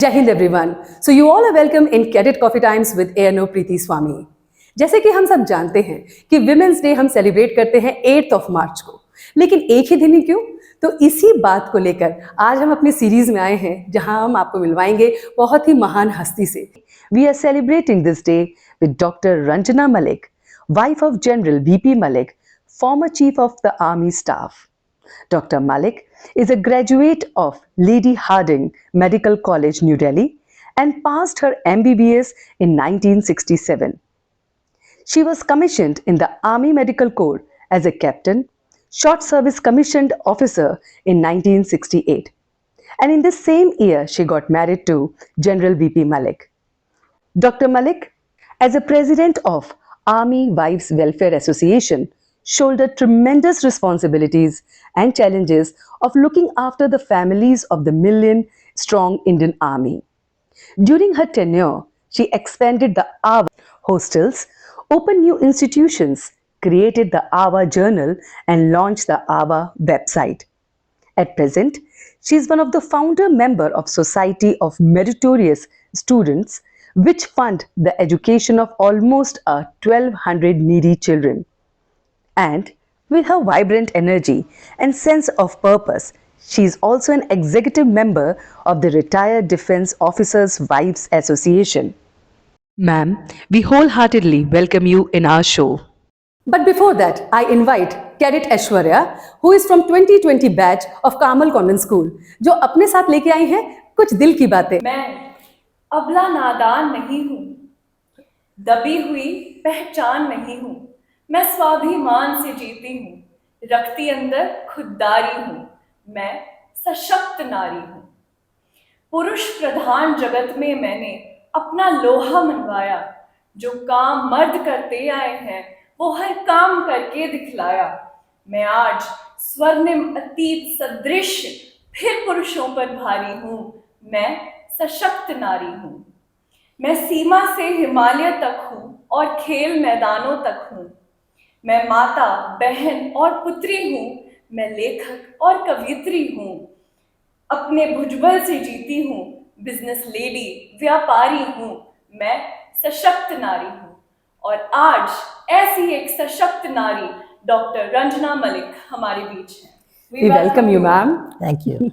जय Hind everyone. So you all are welcome in cadet coffee times with ANO Preeti Swami. जैसे कि हम सब जानते हैं कि विमेंस डे हम सेलिब्रेट करते हैं 8 मार्च को, लेकिन एक ही दिन ही क्यों? तो इसी बात को लेकर आज हम अपनी सीरीज में आए हैं जहां हम आपको मिलवाएंगे बहुत ही महान हस्ती से। We are celebrating this day with doctor Ranjana Malik, wife of general BP Malik, former Chief of the Army Staff. Dr. Malik is a graduate of Lady Hardinge Medical College, New Delhi, and passed her MBBS in 1967. She was commissioned in the Army Medical Corps as a captain, short service commissioned officer in 1968. And in the same year, she got married to General BP Malik. Dr. Malik, as a president of Army Wives Welfare Association, shouldered tremendous responsibilities and challenges of looking after the families of the million-strong Indian Army. During her tenure, she expanded the AWA hostels, opened new institutions, created the AWA Journal, and launched the AWA website. At present, she is one of the founder member of Society of Meritorious Students, which fund the education of almost 1,200 needy children. And with her vibrant energy and sense of purpose, she is also an executive member of the Retired Defense Officers' Wives Association. Ma'am, we wholeheartedly welcome you in our show. But before that, I invite Cadet Aishwarya, who is from 2020 batch of Carmel Convent School, जो अपने साथ लेके आई हैं कुछ दिल की बातें। मैं अबला नादान नहीं हूँ, दबी हुई पहचान नहीं हूँ, मैं स्वाभिमान से जीती हूँ, रखती अंदर खुददारी हूँ, मैं सशक्त नारी हूँ। पुरुष प्रधान जगत में मैंने अपना लोहा मनवाया, जो काम मर्द करते आए हैं वो हर काम करके दिखलाया। मैं आज स्वर्णिम अतीत सदृश फिर पुरुषों पर भारी हूँ, मैं सशक्त नारी हूँ। मैं सीमा से हिमालय तक हूँ और खेल मैदानों तक हूँ। मैं माता, बहन और पुत्री हूँ, मैं लेखक और कवियत्री हूँ। अपने भुजबल से जीती हूँ, बिजनेस लेडी, व्यापारी हूँ, मैं सशक्त नारी हूँ। और आज ऐसी एक सशक्त नारी डॉक्टर रंजना मलिक हमारे बीच हैं। We welcome you, ma'am. Thank you.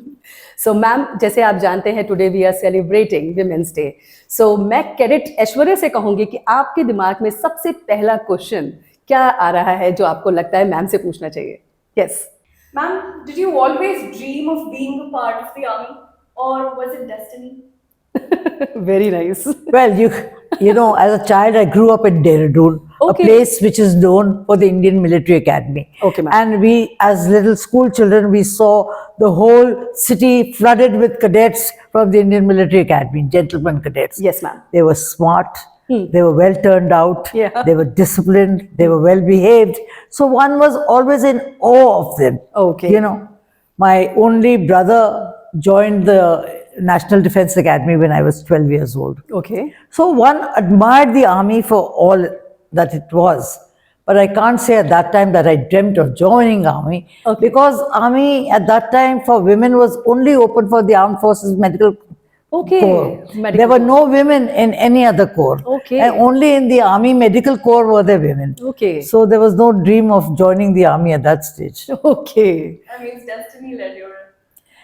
So, ma'am, जैसे आप जानते हैं today we are celebrating Women's Day. So, मैं कैडेट ऐश्वर्या से कहूँगी कि आपके दिमाग में सबसे पहला क्वेश्चन क्या आ रहा है जो आपको लगता है मैम से पूछना चाहिए? Yes. Ma'am, did you always dream of being a part of the army, or was it destiny? Very nice. Well, you know, as a child, I grew up in Dehradun, Okay. a place which is known for the Indian Military Academy. Okay, ma'am. And we, as little school children, we saw the whole city flooded with cadets from the Indian Military Academy, gentlemen cadets. Yes, ma'am. They were smart. They were well turned out. Yeah. They were disciplined. They were well behaved. So one was always in awe of them. Okay. You know, my only brother joined the National Defense Academy when I was 12 years old. Okay. So one admired the army for all that it was. But I can't say at that time that I dreamt of joining army, Okay. because army at that time for women was only open for the armed forces medical Okay. corps. Medical There were corps. no women in any other corps. Okay. And only in the army medical corps were there women. Okay. So there was no dream of joining the army at that stage. Okay. I mean, destiny led you.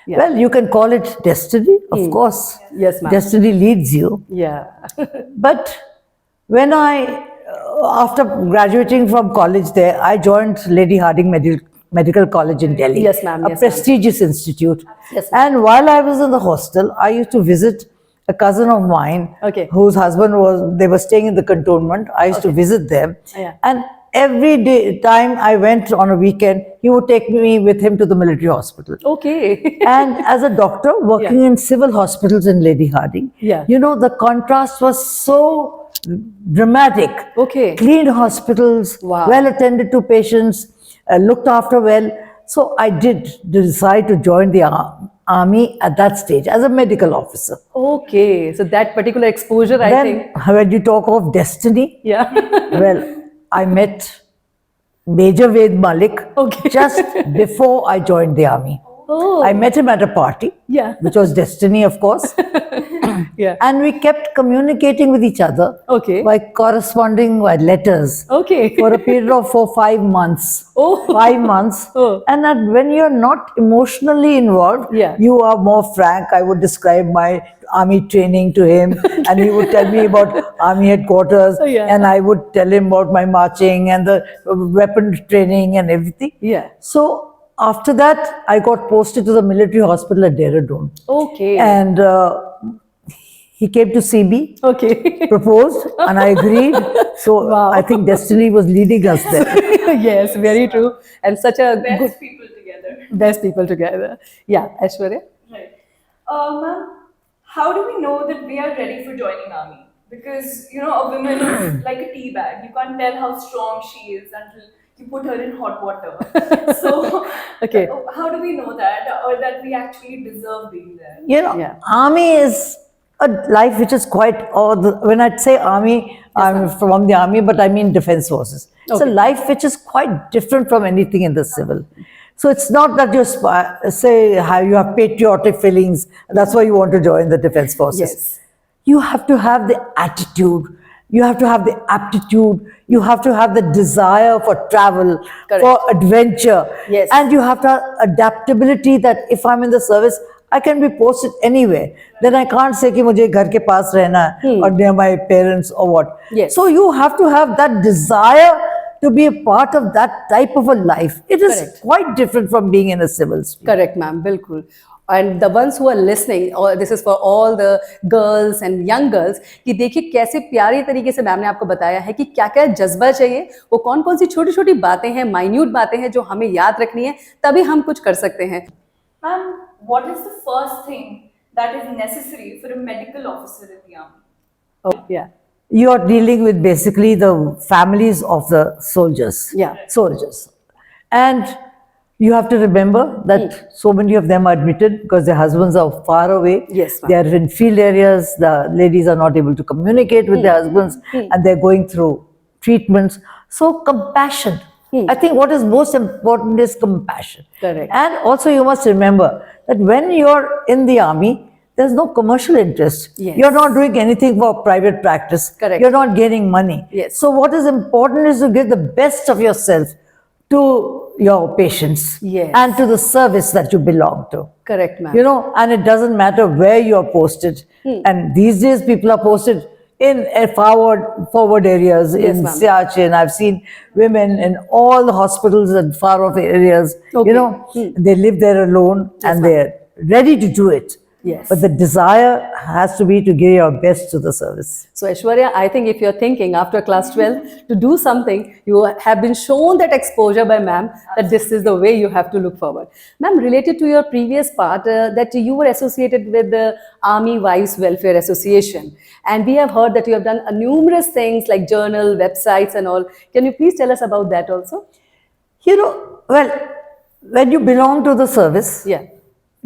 Yeah. Well, you can call it destiny, of course. Yes, ma'am. Destiny leads you. Yeah. But when after graduating from college there, I joined Lady Hardinge Medical College in Delhi. Yes, ma'am. A Yes, ma'am. prestigious institute. Yes, ma'am. And while I was in the hostel, I used to visit a cousin of mine, Okay. whose husband they were staying in the cantonment. I used to visit them. Yeah. And every time I went on a weekend, he would take me with him to the military hospital. Okay. And as a doctor working in civil hospitals in Lady Hardinge, Yeah. you know, the contrast was so dramatic. Okay. Clean hospitals, Wow. well attended to patients, looked after well. So I did decide to join the army at that stage as a medical officer. Okay. So that particular exposure, I Then think. when you talk of destiny, Yeah. well, I met Major Ved Malik Okay. just before I joined the army. Oh. I met him at a party, Yeah. which was destiny, of course. Yeah. And we kept communicating with each other Okay. by corresponding by letters Okay. for a period of 4-5 months. Oh. 5 months. Oh. And that when you're not emotionally involved, Yeah. you are more frank. I would describe my army training to him, and he would tell me about army headquarters, Oh, yeah. and I would tell him about my marching and the weapon training and everything. Yeah. So after that, I got posted to the military hospital at Dehradun. Okay. And he came to see me, Okay. proposed, and I agreed. So Wow. I think destiny was leading us there. Yes, very true. And such a Best good people together. best people together. Yeah, Aishwarya. Right. Ma'am, how do we know that we are ready for joining army? Because a woman is like a tea bag. You can't tell how strong she is until you put her in hot water. So, Okay. how do we know that, or that we actually deserve being there? Yeah. Army is a life which is quite, when I say army, I'm from the army, but I mean defense forces. It's a Okay. life which is quite different from anything in the civil. So it's not that you say how you have patriotic feelings, that's why you want to join the defense forces. Yes. You have to have the attitude, you have to have the aptitude, you have to have the desire for travel, Correct. for adventure. Yes. And you have to have adaptability that if I'm in the service, I can be posted anywhere. Then I can't say कि मुझे घर के पास रहना है or near my parents or what. Yes. So you have to have that desire to be a part of that type of a life. It is Correct. quite different from being in a civil stream. Correct, ma'am. Bilkul. And the ones who are listening, or this is for all the girls and young girls, कि देखिए कैसे प्यारे तरीके से ma'am ने आपको बताया है कि क्या क्या जज्बा चाहिए, वो कौन कौन सी छोटी छोटी बातें हैं, माइन्यूट बातें हैं जो हमें याद रखनी है, तभी हम कुछ कर सकते हैं. Ma'am, what is the first thing that is necessary for a medical officer in the army? Oh, yeah. You are dealing with basically the families of the soldiers. Yeah. Soldiers. And you have to remember that so many of them are admitted because their husbands are far away. Yes, ma'am. They are in field areas. The ladies are not able to communicate with their husbands and they're going through treatments. So compassion. I think what is most important is compassion. Correct. And also you must remember that when you're in the army, there's no commercial interest. Yes. You're not doing anything for private practice. Correct. You're not gaining money. Yes. So what is important is to give the best of yourself to your patients Yes. and to the service that you belong to. Correct, ma'am. You know, and it doesn't matter where you're posted. And these days people are posted in forward areas, Yes, in ma'am. Siachen. I've seen women in all the hospitals and far off areas. Okay. You know, they live there alone and ma'am. they're ready to do it. Yes. But the desire has to be to give your best to the service. So Aishwarya, I think if you're thinking after class 12 to do something, you have been shown that exposure by ma'am that this is the way you have to look forward. Ma'am, related to your previous part that you were associated with the Army Wives Welfare Association, and we have heard that you have done numerous things like journal, websites and all. Can you please tell us about that also? You know, well, when you belong to the service, Yeah.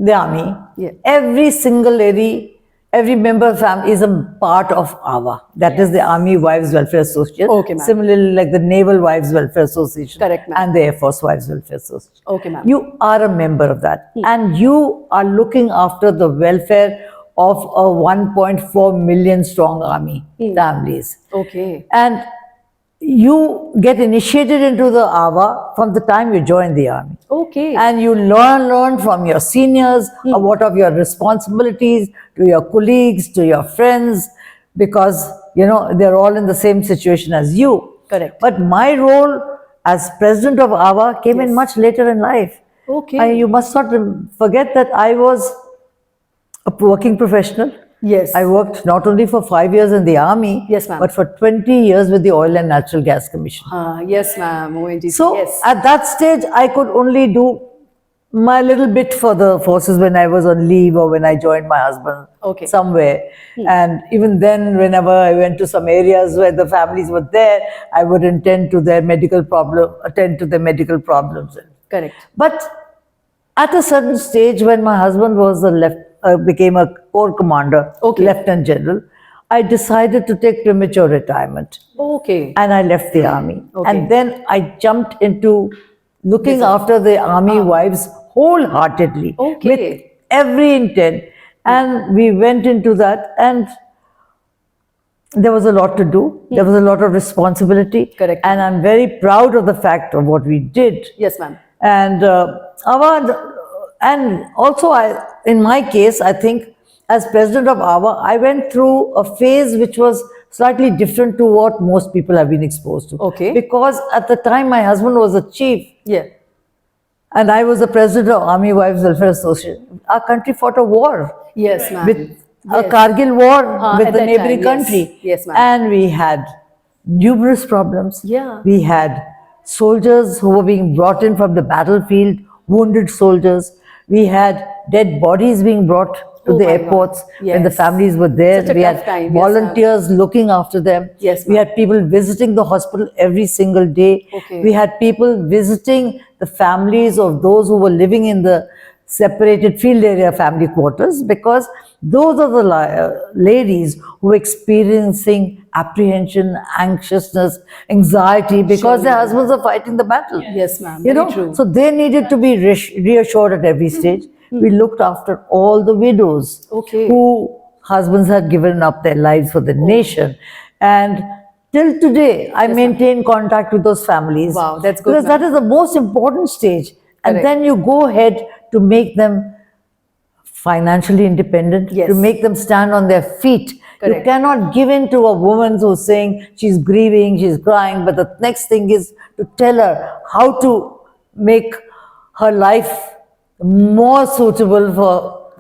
the army, Yeah. every single lady, every member of the family is a part of AWA. That is the Army Wives Welfare Association. Okay, ma'am. Similarly, like the Naval Wives Welfare Association. Correct, ma'am. And the Air Force Wives Welfare Association. Okay, ma'am. You are a member of that. And you are looking after the welfare of a 1.4 million strong army families. Okay. And you get initiated into the AWA from the time you join the army. Okay. And you learn from your seniors what are your responsibilities to your colleagues, to your friends, because you know they're all in the same situation as you. Correct. But my role as president of AWA came in much later in life. Okay. And you must not forget that I was a working professional. Yes. I worked not only for 5 years in the army, Yes, ma'am. but for 20 years with the Oil and Natural Gas Commission. Yes, ma'am. ONGC. So yes. at that stage, I could only do my little bit for the forces when I was on leave or when I joined my husband Okay. somewhere. And even then, whenever I went to some areas where the families were there, I would attend to their medical problems. Correct. But at a certain stage, when my husband was became a corps commander, Okay. lieutenant general, I decided to take premature retirement. Okay. And I left the army. Okay. And then I jumped into looking after the army wives' wholeheartedly Okay. with every intent. And we went into that, and there was a lot to do. There was a lot of responsibility. Correct. And I'm very proud of the fact of what we did. Yes, ma'am. And and also in my case, I think as president of AWA, I went through a phase which was slightly different to what most people have been exposed to. Okay. Because at the time my husband was a chief Yeah. and I was the president of Army Wives Welfare Association. Our country fought a war Yes, ma'am. with a Kargil war with at the that neighboring time, yes. country. Yes, ma'am. And we had numerous problems. Yeah. We had soldiers who were being brought in from the battlefield, wounded soldiers. We had dead bodies being brought to Oh the my God. airports when the Yes. families were there. Such a We tough had time, yes, volunteers looking after them. Yes, we ma'am. had people visiting the hospital every single day. Okay. We had people visiting the families of those who were living in the separated field area family quarters, because those are the ladies who were experiencing apprehension, anxiousness, anxiety because their husbands are fighting the battle. Yes, ma'am. You Very know, true. so they needed to be reassured at every stage. We looked after all the widows Okay. who husbands had given up their lives for the nation. And till today, I maintain contact with those families. Wow, that's good, Because that ma'am. is the most important stage. And Correct. then you go ahead to make them financially independent, Yes. to make them stand on their feet. You Correct. cannot give in to a woman who's saying she's grieving, she's crying, but the next thing is to tell her how to make her life more suitable for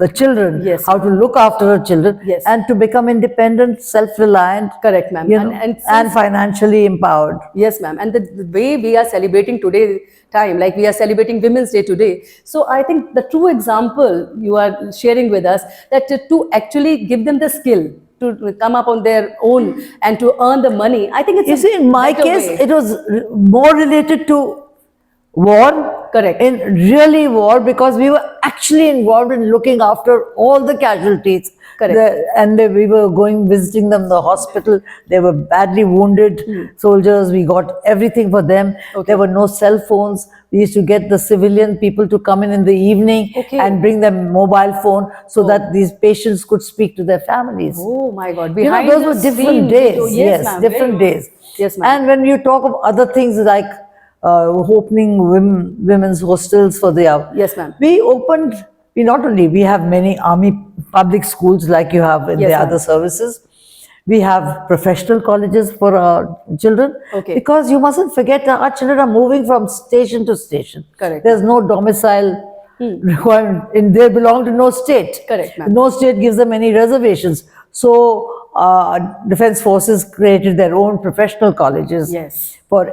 the children, Yes. how to look after her children, Yes. and to become independent, self-reliant, Correct, ma'am. you know, And and financially empowered. Yes, ma'am. And the way we are celebrating today time, like we are celebrating Women's Day today. So I think the true example you are sharing with us, that to actually give them the skill to come up on their own and to earn the money. I think it's You see, in my better case, way. it was more related to war. Correct. In really war, because we were actually involved in looking after all the casualties. Correct. We were going, visiting them in the hospital. They were badly wounded soldiers. We got everything for them. Okay. There were no cell phones. We used to get the civilian people to come in the evening Okay. and bring them mobile phone so that these patients could speak to their families. Oh my God! You know, Behind those the were different scene, days. Yes, ma'am. different Very- days. Yes, ma'am. And when you talk of other things like opening women's hostels for the Yes, ma'am. we not only, we have many army public schools like you have in Yes, the ma'am. other services. We have professional colleges for our children. Okay. Because you mustn't forget that our children are moving from station to station. Correct. There's no domicile requirement, and they belong to no state. Correct, ma'am. No state gives them any reservations. So defense forces created their own professional colleges Yes. for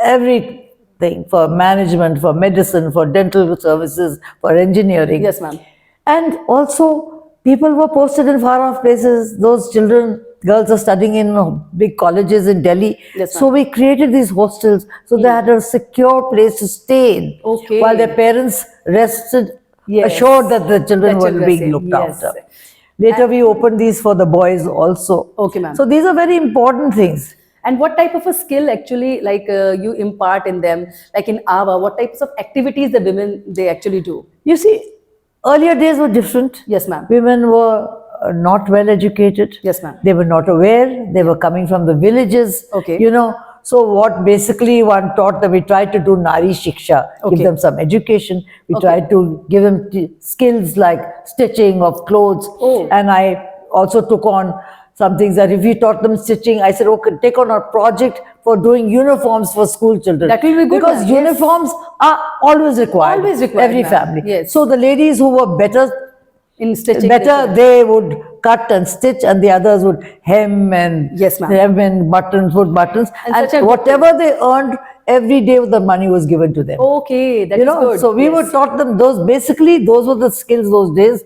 everything, for management, for medicine, for dental services, for engineering. Yes, ma'am. And also, people were posted in far off places. Those children, girls are studying in big colleges in Delhi. Yes, So ma'am. we created these hostels so they had a secure place to stay in. Okay. While their parents rested, Yes. assured that the children The were children being safe. looked Yes. after. Later, we opened these for the boys also. Okay, ma'am. So these are very important things. And what type of a skill actually like you impart in them, like in AWA, what types of activities the women they actually do? You see, earlier days were different. Yes, ma'am. Women were not well educated. Yes, ma'am. They were not aware. They were coming from the villages. Okay. You know, so what basically one taught them, we tried to do Nari Shiksha, Okay. give them some education. We Okay. tried to give them skills like stitching of clothes. Oh. And I also took on some things that if we taught them stitching, I said, okay, take on a project for doing uniforms for school children. That will be good, Because ma'am. Yes. uniforms are always required. Always required, Every ma'am. family. Yes. So the ladies who were In stitching. better they would cut and stitch, and the others would hem and Yes, ma'am. hem and buttons, put buttons, And such a and good whatever they earned every day, the money was given to them. Okay, that's you know, good. so we Yes. were taught them those. Basically, those were the skills those days.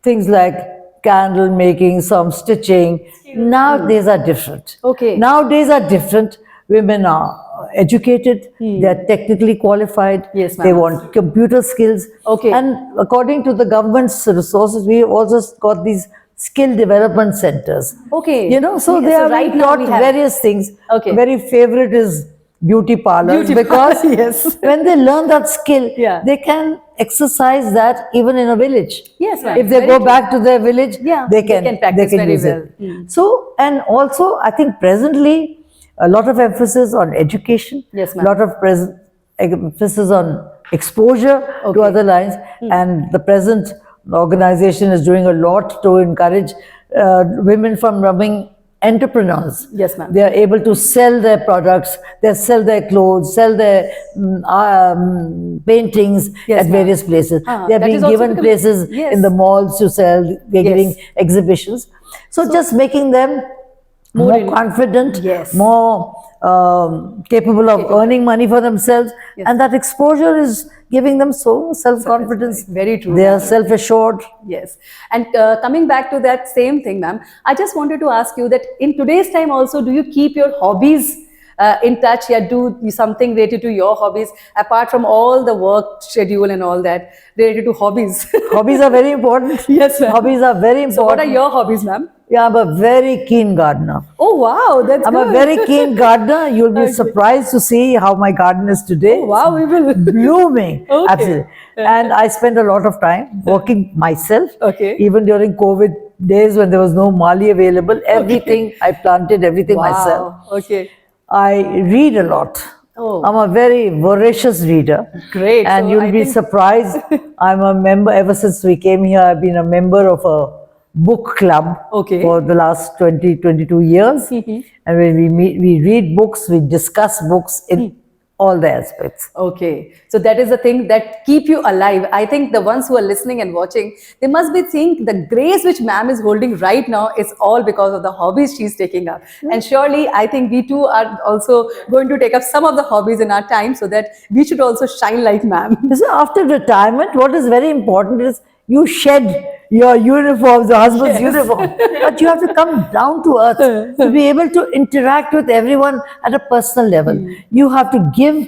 Things like candle making, some stitching. Nowadays are different. Okay. Nowadays are different. Women are educated. They are technically qualified. Yes, They ma'am. want computer skills. Okay. And according to the government's resources, we have also got these skill development centers. Okay. You know, so Yeah, they so are right being now taught we have- various things. Okay. Very favorite is beauty parlors, Beauty because parlor, yes. when they learn that skill, Yeah. they can exercise that even in a village. Yes, ma'am. If they Very go true. back to their village, Yeah, they they can practice can very use well. it. So, and also, I think presently a lot of emphasis on education. Yes, ma'am. Lot of emphasis on exposure to Okay. other lines, and the present organization is doing a lot to encourage women from becoming entrepreneurs. Yes, ma'am. They are able to sell their products, they sell their clothes, sell their paintings Yes, at ma'am. various places. They are That is being also given becoming- places yes. in the malls to sell, they are Yes. giving exhibitions. So, just making them more confident, Yes. more capable of earning money for themselves, Yes. and that exposure is giving them so self-confidence. Very true, They are ma'am. self-assured. Yes. And coming back to that same thing, ma'am, I just wanted to ask you that in today's time also, do you keep your hobbies in touch? Yeah, do something related to your hobbies apart from all the work schedule and all that related to hobbies? Hobbies are very important. Yes, ma'am. Hobbies are very important. So, what are your hobbies, ma'am? Yeah, I'm a very keen gardener. Oh, wow, that's I'm good. a very keen gardener. You'll be Okay. surprised to see how my garden is today. Oh, wow, we will. Blooming. Okay. Absolutely. And I spend a lot of time working myself. Okay. Even during COVID days when there was no Mali available, everything I planted, everything myself. Wow, okay. I read a lot. Oh. I'm a very voracious reader. Great. And So you'll I be think- surprised. I'm a member, ever since we came here, I've been a member of a book club Okay. for the last 20, 22 years. And when we meet, we read books, we discuss books in all the aspects. Okay, so that is the thing that keep you alive. I think the ones who are listening and watching, they must be seeing the grace which ma'am is holding right now is all because of the hobbies she's taking up. And surely, I think we too are also going to take up some of the hobbies in our time so that we should also shine like ma'am. So after retirement, what is very important is you shed your uniforms, your husband's uniform, but you have to come down to earth to be able to interact with everyone at a personal level. You have to give,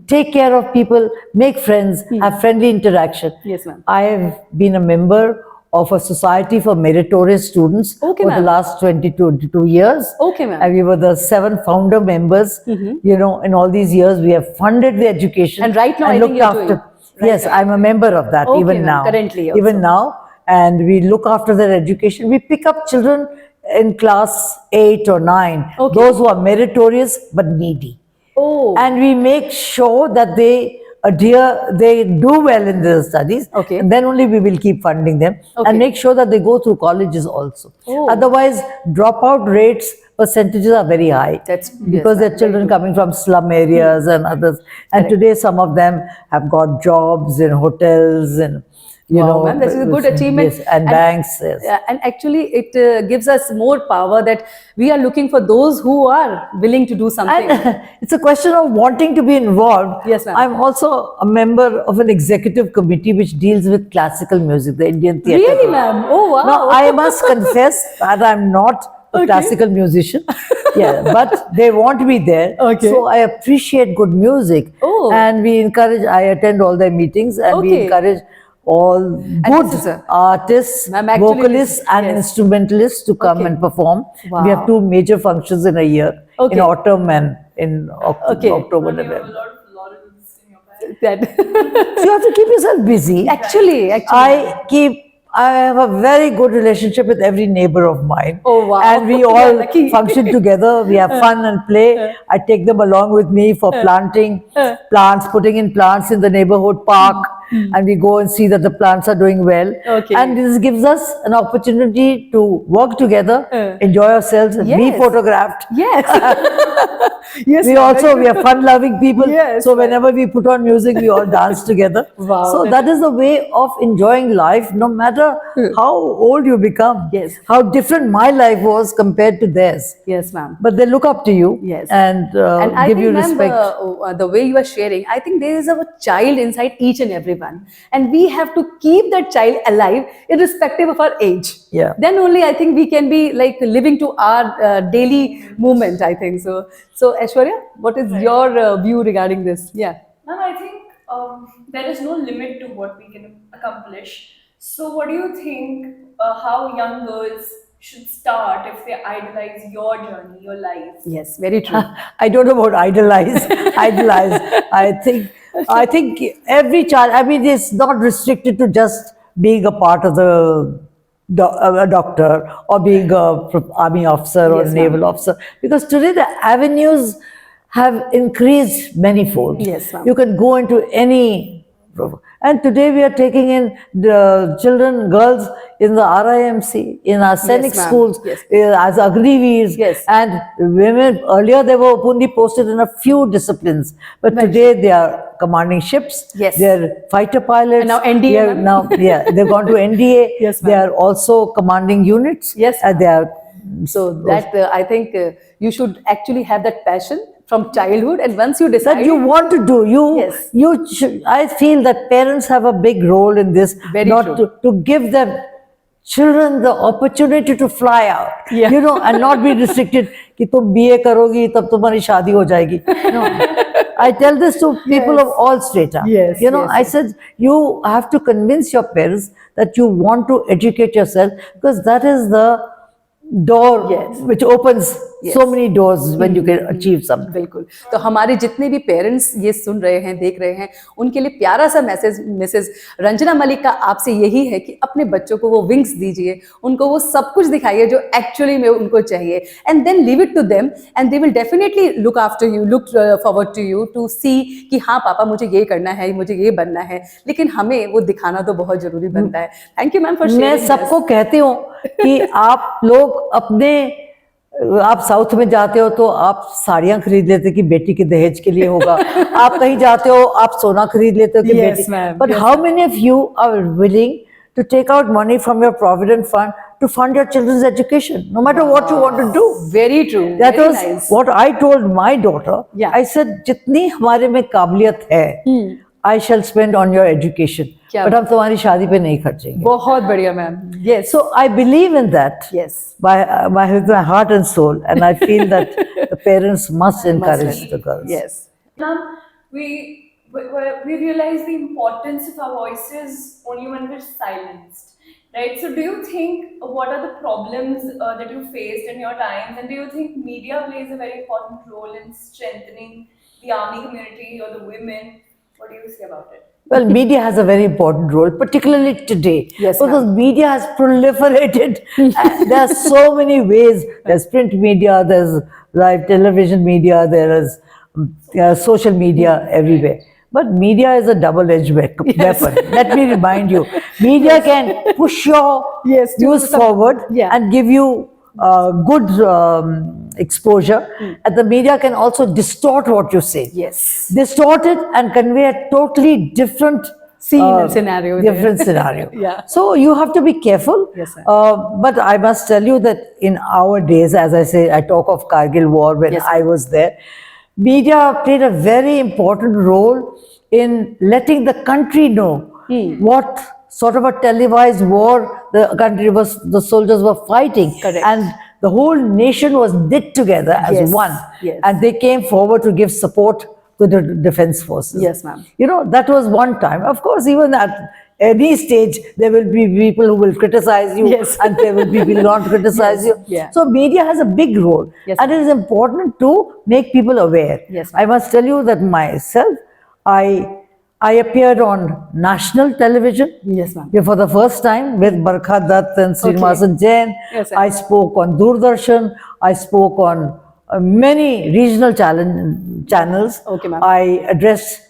take care of people, make friends, have friendly interaction. Yes, ma'am. I have been a member of a society for meritorious students Okay, for the ma'am. last 22 years. Okay, ma'am. And we were the 7 founder members. You know, in all these years, we have funded the education. And right now, I think you're doing. Yes, I'm a member of that Okay, even ma'am, now. currently also. Even now. And we look after their education. We pick up children in class 8 or 9, Okay. those who are meritorious but needy. Oh, And we make sure that they adhere, they do well in their studies. Okay. And then only we will keep funding them Okay. and make sure that they go through colleges also. Oh. Otherwise, dropout rates, percentages are very high. That's- yes, because ma'am, they're children coming from slum areas and others. And today, some of them have got jobs in hotels and, you wow, know, ma'am, this is a good achievement. yes, and banks. Yes. Yeah, and actually, it gives us more power that we are looking for those who are willing to do something. And it's a question of wanting to be involved. Yes, ma'am. I'm also a member of an executive committee which deals with classical music, the Indian theatre. Really, ma'am? Oh, wow. Now, I must confess that I'm not a Okay. classical musician. Yeah, but they want me there. Okay. So I appreciate good music. Oh. And we encourage, I attend all their meetings and we Okay. encourage all good this is a- artists, Ma'am, actually vocalists this- and yes. instrumentalists to come Okay. and perform. Wow. We have 2 major functions in a year, Okay. in autumn and in Okay. October, November. That So you have to keep yourself busy. actually, I have a very good relationship with every neighbor of mine. Oh, wow. And we You're all lucky. function together. We have fun and play. I take them along with me for planting plants, putting in plants in the neighborhood park. And we go and see that the plants are doing well. Okay. And this gives us an opportunity to work together, enjoy ourselves, and be Yes. photographed. yes, yes. We ma'am, also, we are fun-loving people. Yes, So whenever we put on music, we all dance together. Wow, So that is the way of enjoying life, no matter how old you become. Yes. How different my life was compared to theirs. yes, ma'am. But they look up to you. Yes. And, And I give think, you ma'am, respect. the way you are sharing, I think there is a child inside each and everyone, and we have to keep that child alive, irrespective of our age. Yeah. Then only I think we can be like living to our daily movement. I think so. So, Aishwarya, what is your view regarding this? Yeah. Ma'am, I think there is no limit to what we can accomplish. So, what do you think how young girls should start if they idolize your journey, your life? Yes, very true. I don't know about idolize. Idolize. I think every child. I mean, it's not restricted to just being a part of a doctor or being a army officer or Yes, a naval ma'am. officer, because today the avenues have increased manifold. Yes, ma'am. You can go into any. And today we are taking in the children, girls in the RIMC, in our scenic ma'am. schools, Yes. as Agniveers. Yes. And women, earlier they were only posted in a few disciplines, but today they are commanding ships, Yes. they're fighter pilots. And now NDA, They are ma'am. now, yeah, they've gone to NDA. Yes, They ma'am. are also commanding units. Yes, And they are. So that I think you should actually have that passion from childhood, and once you decide That you want to do. Yes. I feel that parents have a big role in this, Very not true. to give them children the opportunity to fly out, Yeah. you know, and not be restricted कि तुम BA करोगी तब तुम्हारी शादी हो जाएगी. No, I tell this to people of all strata. Yes, You know, yes, I yes. said you have to convince your parents that you want to educate yourself, because that is the door Yes. which opens Yes. so many doors when you can achieve something. बिल्कुल. तो हमारे जितने भी parents ये सुन रहे हैं, देख रहे हैं, उनके लिए प्यारा सा मैसेज मिसेस रंजना मलिक का आपसे यही है कि अपने बच्चों को वो विंग्स दीजिए, उनको वो सब कुछ दिखाइए जो एक्चुअली में उनको चाहिए, and then leave it to them, and they will definitely look after you, look forward to you to see कि हाँ पापा मुझे ये करना है, मुझे ये बनना है, लेकिन हमें वो दिखाना तो बहुत जरूरी बनता है. थैंक यू मैम फॉर मैं शेयरिंग. सबको कहती हूँ कि आप लोग अपने, आप साउथ में जाते हो तो आप साड़ियाँ खरीद लेते कि बेटी के दहेज के लिए होगा. आप कहीं जाते हो आप सोना खरीद लेते हो कि Yes, बेटी. ma'am. But Yes, how many of you are willing to take out money from your provident fund to fund your children's education, no matter what you want to do? Very true. That very was nice. what I told my daughter. Yeah. I said, जितनी हमारे में काबिलियत है, I shall spend on your education. क्या But हम तुम्हारी शादी पे नहीं खर्चेंगे. बहुत बढ़िया ma'am. Yes. So I believe in that. Yes. With my heart and soul, and I feel that the parents must encourage the girls. Yes. Ma'am, we realize the importance of our voices only when we're silenced, right? So, do you think what are the problems that you faced in your times, and do you think media plays a very important role in strengthening the army community or the women? What do you say about it? Well, media has a very important role, particularly today. Yes, because ma'am. media has proliferated. And there are so many ways. There's print media, there's live television media, there is social media everywhere. But media is a double-edged weapon. Let me remind you, media can push your Yes, to news some- forward yeah. and give you good exposure. And the media can also distort what you say. Yes. Distort it and convey a totally different Scene and scenario there. Different scenario. Yeah. So you have to be careful. Yes, sir. But I must tell you that in our days, as I say, I talk of Kargil war when Yes, I was there. Media played a very important role in letting the country know what sort of a televised war the soldiers were fighting. Correct. And the whole nation was knit together as Yes, one. yes. And they came forward to give support to the defense forces. Yes, ma'am. You know, that was one time. Of course, even at any stage, there will be people who will criticize you, Yes. and there will be people who not criticize you. yeah. So media has a big role, Yes, and it is important to make people aware. Yes, I must tell you that myself, I appeared on national television. Yes, ma'am. For the first time with Barkha Dutt and Srinivasan Jain. Yes, sir. I spoke on Doordarshan. I spoke on many regional channels. Okay, ma'am. I addressed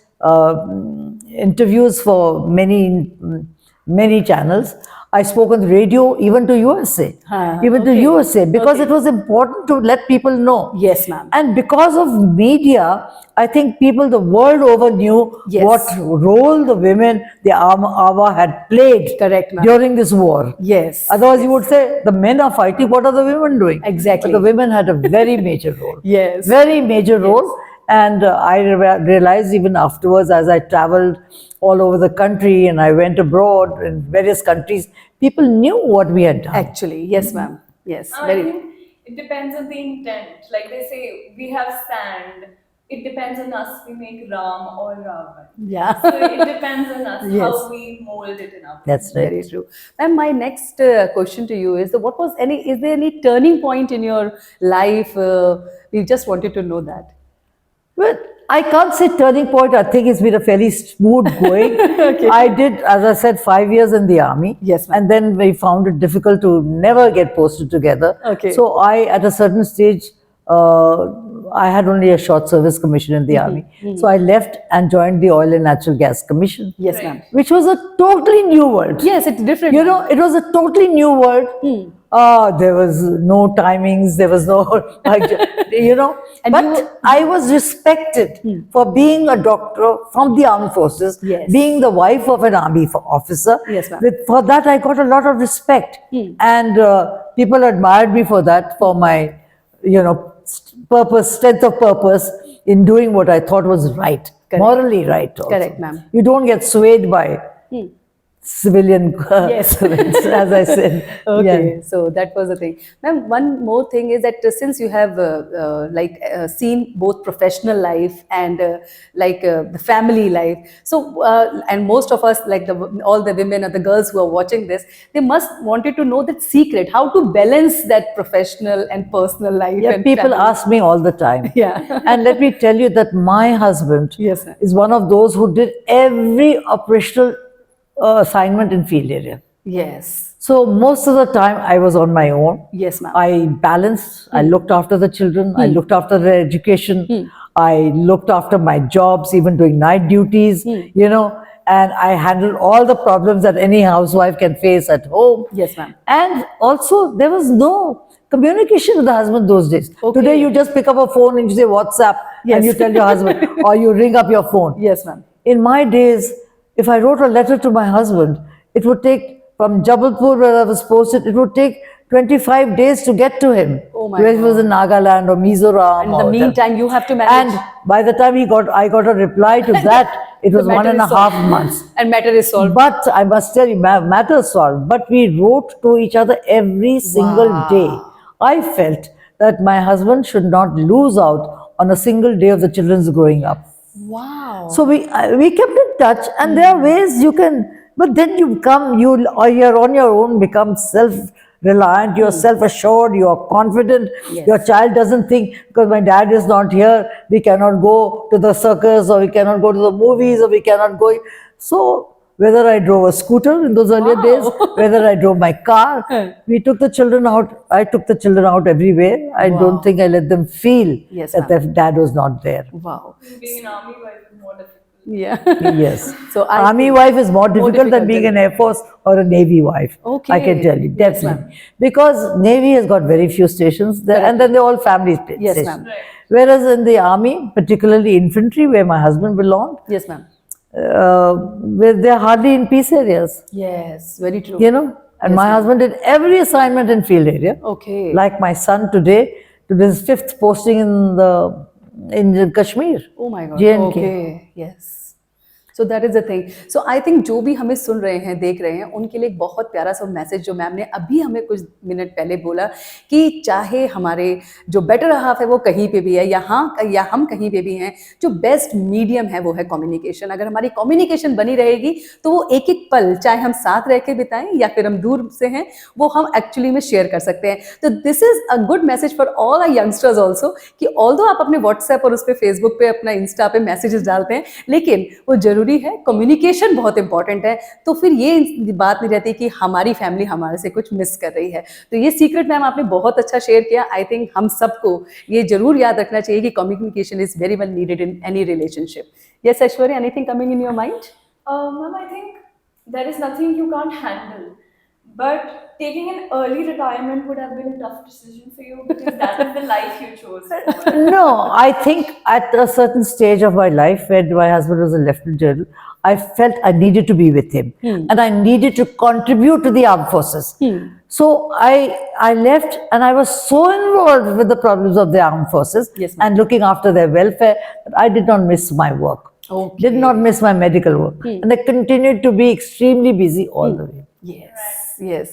interviews for many channels. I spoke on the radio even to USA. Even to okay. USA, because it was important to let people know. Yes, ma'am. And because of media, I think people the world over knew Yes. what role the women, the Awa had played Correct, ma'am. during this war. Yes. Otherwise, you would say the men are fighting. What are the women doing? Exactly. But the women had a very major role. Yes. Very major role. And I realized even afterwards, as I traveled all over the country and I went abroad in various countries, people knew what we had done. Actually, yes, ma'am. Yes, I very. think it depends on the intent. Like they say, we have sand, it depends on us. We make Ram or Ravan. Yeah. So it depends on us Yes. how we mold it in our. That's right. Very true. Ma'am, my next question to you is, is there any turning point in your life? We just wanted to know that. Well, I can't say turning point. I think it's been a fairly smooth going. I did, as I said, 5 years in the army. Yes, ma'am. And then we found it difficult to never get posted together. Okay. So I, at a certain stage, I had only a short service commission in the army. So I left and joined the Oil and Natural Gas Commission. Yes, Right. ma'am. Which was a totally new world. Yes, it's different. You know, it was a totally new world. There was no timings, there was no, you know. And but you- I was respected for being a doctor from the armed forces, Yes. being the wife of an army officer. Yes, ma'am. For that, I got a lot of respect. And people admired me for that, for my, you know, purpose, strength of purpose in doing what I thought was right, Correct. morally right. Also. Correct, ma'am. You don't get swayed by civilian, Yes. as I said. Okay, Yeah. so that was the thing. Ma'am, one more thing is that since you have seen both professional life and the family life, so and most of us, like all the women or the girls who are watching this, they must wanted to know that secret, how to balance that professional and personal life. Yeah, and people family. ask me all the time. Yeah. And let me tell you that my husband Yes, sir. is one of those who did every operational assignment in field area. Yes. So most of the time I was on my own. Yes, ma'am. I balanced, I looked after the children, I looked after their education, I looked after my jobs, even doing night duties, you know, and I handled all the problems that any housewife can face at home. Yes, ma'am. And also, there was no communication with the husband those days. Okay. Today, you just pick up a phone and you say WhatsApp Yes. and you tell your husband, or you ring up your phone. Yes, ma'am. In my days, if I wrote a letter to my husband, it would take, from Jabalpur where I was posted, it would take 25 days to get to him. Oh my where he was in Nagaland or Mizoram. In or the whatever. meantime, you have to manage. And by the time I got a reply to that, it was The matter 1.5 is solved. months. And matter is solved. But I must tell you, matter solved. But we wrote to each other every single Wow. day. I felt that my husband should not lose out on a single day of the children's growing up. Wow. So we kept in touch, and there are ways you can. But then you're on your own, become self-reliant. You're self-assured. You're confident. Yes. Your child doesn't think, because my dad is not here, we cannot go to the circus, or we cannot go to the movies, or we cannot go. So whether I drove a scooter in those earlier Wow. days, whether I drove my car, we took the children out. I took the children out everywhere. I Wow. don't think I let them feel Yes, that ma'am. their dad was not there. Wow. Being an army wife is more difficult. Yeah. Yes. So Army wife is more difficult than being than- an Air Force or a Navy wife. Okay. I can tell you, Yes, definitely. Because Navy has got very few stations there, and then they're all family Yes, stations. ma'am. Right. Whereas in the Army, particularly infantry, where my husband belonged, Yes, ma'am. where they're hardly in peace areas, Yes, very true. you know. And my husband did every assignment in field area. Okay. Like my son today his 5th posting in Kashmir. Oh my God. J&K. Okay. Yes. So that is the thing. So I think जो भी हमें सुन रहे हैं, देख रहे हैं, उनके लिए एक बहुत प्यारा सा मैसेज जो मैम ने अभी हमें कुछ मिनट पहले बोला कि चाहे हमारे जो बेटर हाफ है वो कहीं पे भी है या हम कहीं पे भी हैं, जो बेस्ट मीडियम है वो है कम्युनिकेशन. अगर हमारी कम्युनिकेशन बनी रहेगी तो वो एक एक पल, चाहे हम साथ रह के बिताएं या फिर हम दूर से हैं, वो हम एक्चुअली में शेयर कर सकते हैं. तो this is a good message for all our youngsters also कि ऑल्दो आप अपने व्हाट्सएप और उस पर फेसबुक पे अपना इंस्टा पे मैसेजेस डालते हैं, लेकिन वो जरूरी है, कम्युनिकेशन बहुत इंपॉर्टेंट है. तो फिर ये बात नहीं रहती कि हमारी फैमिली हमारे से कुछ मिस कर रही है. तो ये सीक्रेट मैम आपने बहुत अच्छा शेयर किया. आई थिंक हम सबको ये जरूर याद रखना चाहिए कि communication is very well needed in any relationship. Yes Aishwarya, anything coming in your mind? Ma'am, I think there is nothing you can't handle. But taking an early retirement would have been a tough decision for you because that is the life you chose. No, I think at a certain stage of my life, when my husband was a lieutenant general, I felt I needed to be with him and I needed to contribute to the armed forces. So I left, and I was so involved with the problems of the armed forces Yes, ma'am. and looking after their welfare that I did not miss my work. Okay. Did not miss my medical work. And I continued to be extremely busy all the way. Yes, yes.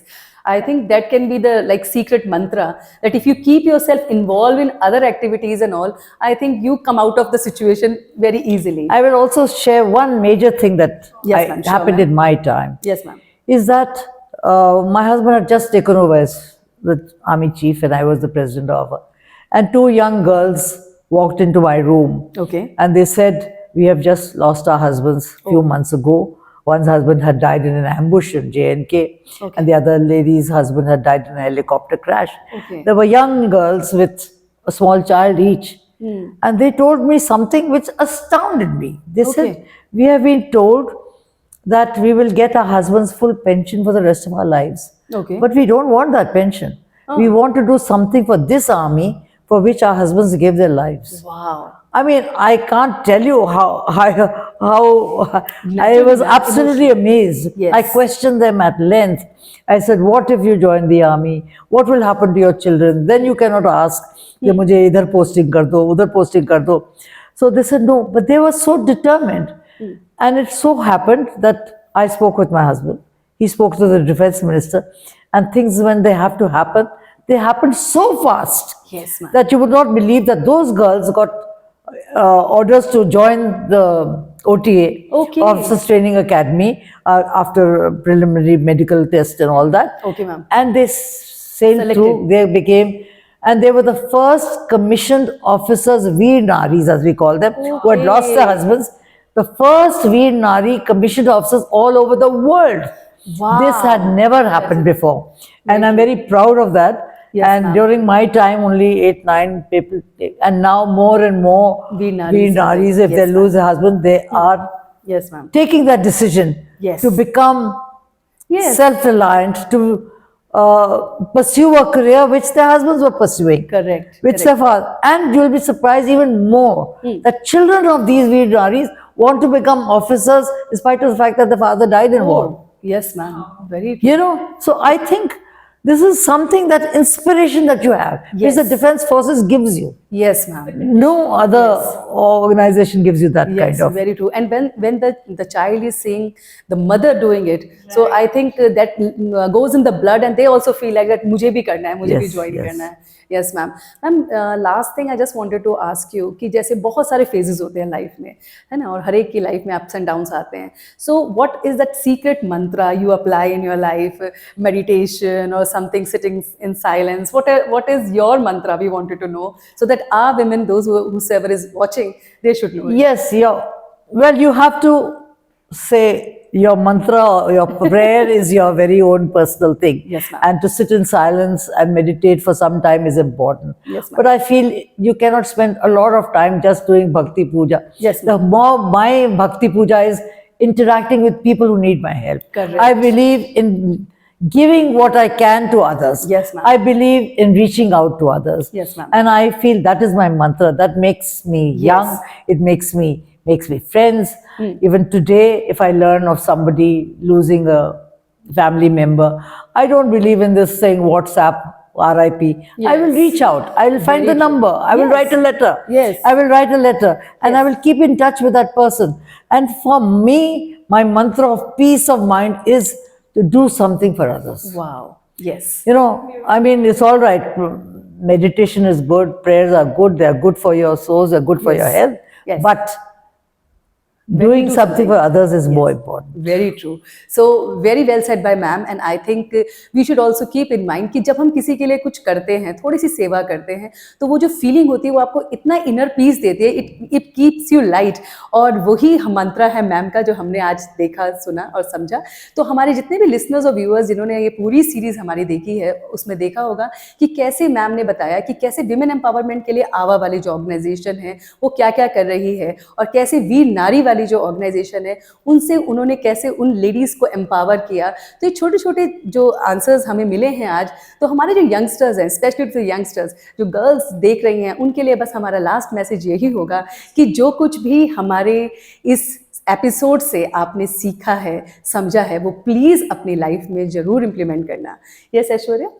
I think that can be the like secret mantra that if you keep yourself involved in other activities and all, I think you come out of the situation very easily. I will also share one major thing that Yes, ma'am. Sure, happened ma'am. in my time. Yes, ma'am. Is that my husband had just taken over as the army chief and I was the president of it. And two young girls walked into my room. Okay. And they said, we have just lost our husbands few months ago. One's husband had died in an ambush in JNK, and the other lady's husband had died in a helicopter crash. Okay. There were young girls with a small child each. And they told me something which astounded me. They said, we have been told that we will get our husband's full pension for the rest of our lives. Okay. But we don't want that pension. We want to do something for this army for which our husbands gave their lives. Wow. I mean, I can't tell you how I was absolutely amazed. Yes. I questioned them at length. I said, what if you join the army? What will happen to your children? Then you cannot ask, कि मुझे इधर posting कर दो, उधर posting कर दो. So they said no, but they were so determined. And it so happened that I spoke with my husband. He spoke to the defense minister. And things, when they have to happen, they happened so fast. Yes, ma'am. That you would not believe that those girls got orders to join the OTA, Okay. Officers Training Academy, after preliminary medical test and all that. Okay, ma'am. And they sailed Selected. through, they became, and they were the first commissioned officers, Veer Naris as we call them, who had lost their husbands. The first Veer Nari commissioned officers all over the world. Wow. This had never happened before. And I'm very proud of that. Yes, and ma'am. during my time, only 8, 9 people, and now more and more Veer Naris. Veer Naris, if Yes, they ma'am. lose a husband, they are Yes, ma'am. taking that decision Yes. to become Yes. self-reliant, to pursue a career which their husbands were pursuing. Correct. Which their father. And you'll be surprised even more that children of these Veer Naris want to become officers in spite of the fact that the father died in war. Oh, yes, ma'am. Very. You know, so I think this is something, that inspiration that you have, Yes. which the defense forces gives you. Yes, ma'am. No other organization gives you that Yes, kind of. very true. And when the child is seeing the mother doing it, so I think that goes in the blood, and they also feel like that मुझे भी करना है, मुझे भी Yes, join yes. करना है. Yes, ma'am. Ma'am, last thing I just wanted to ask you कि जैसे बहुत सारे phases होते हैं life में, है ना, और हर एक की life में ups and downs आते हैं. So what is that secret mantra you apply in your life? Meditation or something, sitting in silence? What is your mantra? We wanted to know, so that our women, those whosoever is watching, they should know it. Yes, well, you have to say your mantra or your prayer is your very own personal thing. Yes, ma'am. And to sit in silence and meditate for some time is important. Yes, ma'am. But I feel you cannot spend a lot of time just doing bhakti puja. Yes, The more my bhakti puja is interacting with people who need my help. Correct. I believe in giving what I can to others. Yes, ma'am. I believe in reaching out to others. Yes, ma'am. And I feel that is my mantra. That makes me young. It makes me friends. Even today, if I learn of somebody losing a family member, I don't believe in this saying WhatsApp, RIP. I will reach out. I will find the number. I will Yes. write a letter. Yes. I will write a letter and I will keep in touch with that person. And for me, my mantra of peace of mind is to do something for others. Wow. Yes. You know, I mean, it's all right. Meditation is good. Prayers are good. They are good for your souls. They are good for your health. Yes. But doing something for others is more important. Very true. So very well said by ma'am. And I think we should also keep in mind कि जब हम किसी के लिए कुछ करते हैं, थोड़ी सी सेवा करते हैं, तो वो जो फीलिंग होती है वो आपको इतना इनर पीस देती है, इट कीप्स यू लाइट. और वही मंत्रा है मैम का जो हमने आज देखा, सुना और समझा. तो हमारे जितने भी लिसनर्स और व्यूअर्स जिन्होंने ये पूरी सीरीज हमारी देखी है, उसमें देखा होगा कि कैसे मैम ने बताया कि कैसे विमेन एम्पावरमेंट के लिए आवा वाली जो ऑर्गेनाइजेशन है वो क्या क्या कर रही है, और कैसे वीर नारी वाली जो ऑर्गेनाइजेशन है उनसे उन्होंने कैसे उन लेडीज को एम्पावर किया. तो ये छोटे छोटे जो आंसर्स हमें मिले हैं आज, तो हमारे जो यंगस्टर्स हैं, स्पेशली जो यंगस्टर्स जो गर्ल्स देख रही हैं, उनके लिए बस हमारा लास्ट मैसेज यही होगा कि जो कुछ भी हमारे इस एपिसोड से आपने सीखा है, समझा है, वो प्लीज अपनी लाइफ में जरूर इम्प्लीमेंट करना. Yes Aishwarya?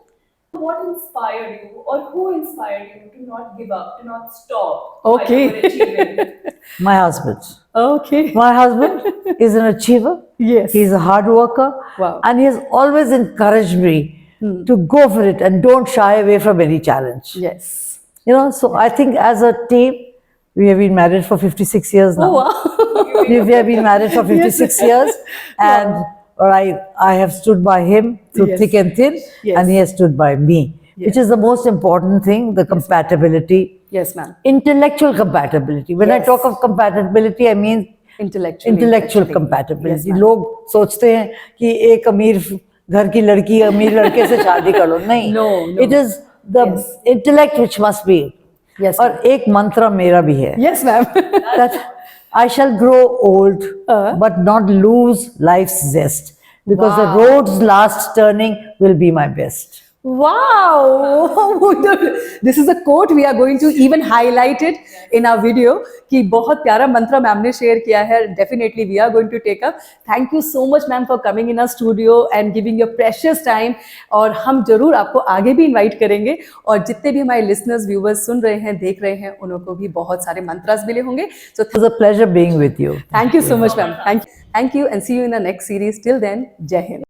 What inspired you, or who inspired you to not give up, to not stop? Okay. while you were achieving? My husband. Okay. My husband is an achiever. Yes. He's a hard worker. Wow. And he has always encouraged me to go for it and don't shy away from any challenge. Yes. So I think as a team, we have been married for 56 years now. Oh, wow. We have been married for 56 years, and I have stood by him through Yes. thick and thin, Yes. and he has stood by me, which is the most important thing, the compatibility. Yes, ma'am. Intellectual compatibility. When I Yes. talk of compatibility, I mean Intellectually. Intellectual Yes, compatibility ma'am. लोग सोचते हैं कि एक अमीर घर की लड़की अमीर लड़के से शादी कर लो नहीं No, no. It is the intellect which must be Yes, और एक मंत्र मेरा भी है Yes, ma'am. that I shall grow old but not lose life's zest because the Wow. road's last turning will be my best. Wow! This is a quote we are going to even highlight it in our video कि बहुत प्यारा मंत्र ma'am ने share किया है. Definitely we are going to take up. Thank you so much ma'am for coming in our studio and giving your precious time. और हम जरूर आपको आगे भी इनवाइट करेंगे और जितने भी हमारे लिसनर्स व्यूवर्स सुन रहे हैं देख रहे हैं उनको भी बहुत सारे मंत्रास मिले होंगे. So It was a pleasure being with you. thank you so much ma'am. Thank you and see you in the next series. Till then, Jai Hind.